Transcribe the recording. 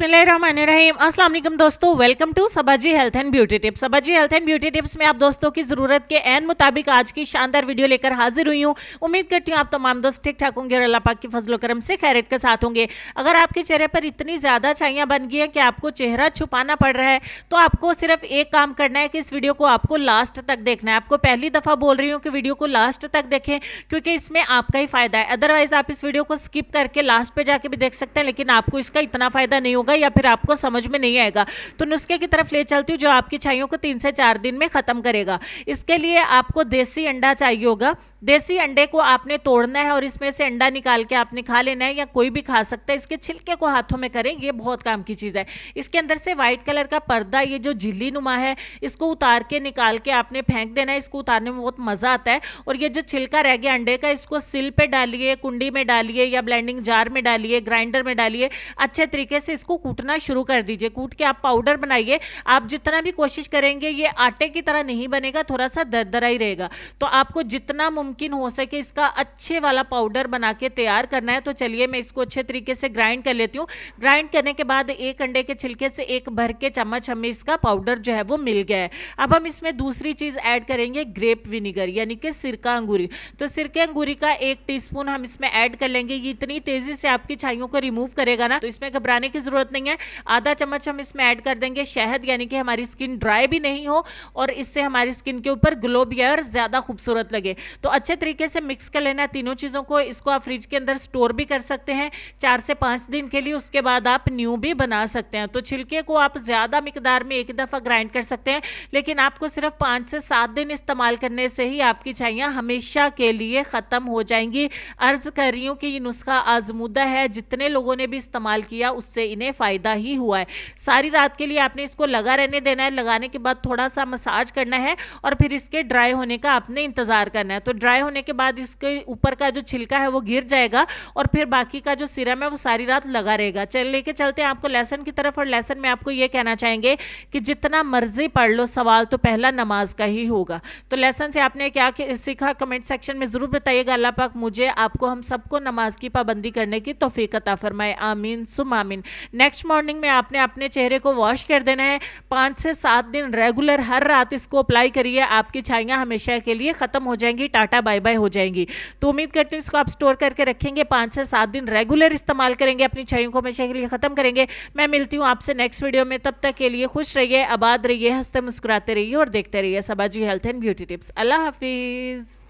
बिस्मिल्लाहिर्रहमानिर्रहीम। अस्सलाम वालेकुम दोस्तों, वेलकम टू सबाजी हेल्थ एंड ब्यूटी टिप्स। सबाजी हेल्थ एंड ब्यूटी टिप्स में आप दोस्तों की ज़रूरत के एन मुताबिक आज की शानदार वीडियो लेकर हाजिर हुई हूँ। उम्मीद करती हूँ आप तमाम दोस्त ठीक ठाक होंगे और अल्लाह पाक की फजल करम से खैरियत के साथ होंगे। अगर आपके चेहरे पर इतनी ज़्यादा छाइयाँ बन गई हैं कि आपको चेहरा छुपाना पड़ रहा है, तो आपको सिर्फ एक काम करना है कि इस वीडियो को आपको लास्ट तक देखना है। आपको पहली दफ़ा बोल रही हूँ कि वीडियो को लास्ट तक देखें, क्योंकि इसमें आपका ही फ़ायदा है। अदरवाइज़ आप इस वीडियो को स्किप करके लास्ट पे जाके भी देख सकते हैं, लेकिन आपको इसका इतना फ़ायदा नहीं होगा या फिर आपको समझ में नहीं आएगा। तो नुस्खे की तरफ ले चलती हूँ जो आपकी छाइयों को 3 से 4 दिन में ख़त्म करेगा। इसके लिए आपको देसी अंडा चाहिए होगा। देसी अंडे को आपने तोड़ना है और इसमें से अंडा निकाल के आपने खा लेना है, या कोई भी खा सकता है। इसके छिलके को हाथों में करें, ये बहुत काम की चीज़ है। इसके अंदर से वाइट कलर का पर्दा, ये जो झिल्ली नुमा है, इसको उतार के निकाल के आपने फेंक देना है। इसको उतारने में बहुत मज़ा आता है। और ये जो छिलका रह गया अंडे का, इसको सिल पे डालिए, कुंडी में डालिए या ब्लेंडिंग जार में डालिए, ग्राइंडर में डालिए। अच्छे तरीके से इसको कूटना शुरू कर दीजिए। कूट के आप पाउडर बनाइए। आप जितना भी कोशिश करेंगे ये आटे की तरह नहीं बनेगा, थोड़ा सा दरदरा ही रहेगा। तो आपको जितना मुमकिन हो सके इसका अच्छे वाला पाउडर बना के तैयार करना है। तो चलिए मैं इसको अच्छे तरीके से ग्राइंड कर लेती हूँ। ग्राइंड करने के बाद एक अंडे के छिलके से एक भर के चम्मच हमें इसका पाउडर जो है वो मिल गया है। अब हम इसमें दूसरी चीज़ ऐड करेंगे, ग्रेप विनीगर यानी कि सिरका अंगूरी। तो सिरके अंगूरी का 1 टीस्पून हम इसमें ऐड कर लेंगे। ये इतनी तेज़ी से आपकी छाइयों को रिमूव करेगा ना, तो इसमें घबराने की ज़रूरत नहीं है। आधा चम्मच हम इसमें ऐड कर देंगे शहद, यानी कि हमारी स्किन ड्राई भी नहीं हो और इससे हमारी स्किन के ऊपर ग्लो भी आए और ज़्यादा खूबसूरत लगे। तो अच्छे तरीके से मिक्स कर लेना है तीनों चीज़ों को। इसको आप फ्रिज के अंदर स्टोर भी कर सकते हैं 4 से 5 दिन के लिए। उसके बाद आप न्यू भी बना सकते हैं। तो छिलके को आप ज़्यादा मिकदार में एक दफ़ा ग्राइंड कर सकते हैं, लेकिन आपको सिर्फ 5 से 7 दिन इस्तेमाल करने से ही आपकी छाइयाँ हमेशा के लिए ख़त्म हो जाएंगी। अर्ज़ कर रही हूँ कि ये नुस्खा आजमूदा है। जितने लोगों ने भी इस्तेमाल किया उससे इन्हें फ़ायदा ही हुआ है। सारी रात के लिए आपने इसको लगा रहने देना है। लगाने के बाद थोड़ा सा मसाज करना है और फिर इसके ड्राई होने का आपने इंतज़ार करना है। तो ड्राई होने के बाद इसके ऊपर का जो छिलका है वो गिर जाएगा और फिर बाकी का जो सिरम है वो सारी रात लगा रहेगा। लेके चलते हैं आपको लेसन की तरफ। और लेसन में आपको ये कहना चाहेंगे कि जितना मर्जी पढ़ लो, सवाल तो पहला नमाज का ही होगा। तो लेसन से आपने क्या सीखा कमेंट सेक्शन में ज़रूर बताइएगा। अल्लाह पाक मुझे, आपको, हम सबको नमाज की पाबंदी करने की तौफीक अता फरमाए। आमीन सुम आमीन। नेक्स्ट मॉर्निंग में आपने अपने चेहरे को वॉश कर देना है। 5 से 7 दिन रेगुलर हर रात इसको अप्लाई करिए। आपकी छाइयाँ हमेशा के लिए ख़त्म हो जाएंगी, टाटा बाय बाय हो जाएंगी। तो उम्मीद करती हूँ इसको आप स्टोर करके रखेंगे, 5 से 7 दिन रेगुलर इस्तेमाल करेंगे, अपनी छाइयों को हमेशा के लिए ख़त्म करेंगे। मैं मिलती हूँ आपसे नेक्स्ट वीडियो में। तब तक के लिए खुश रहिए, आबाद रहिए, हंसते मुस्कुराते रहिए और देखते रहिए सबाजी हेल्थ एंड ब्यूटी टिप्स। अल्लाह हाफिज़।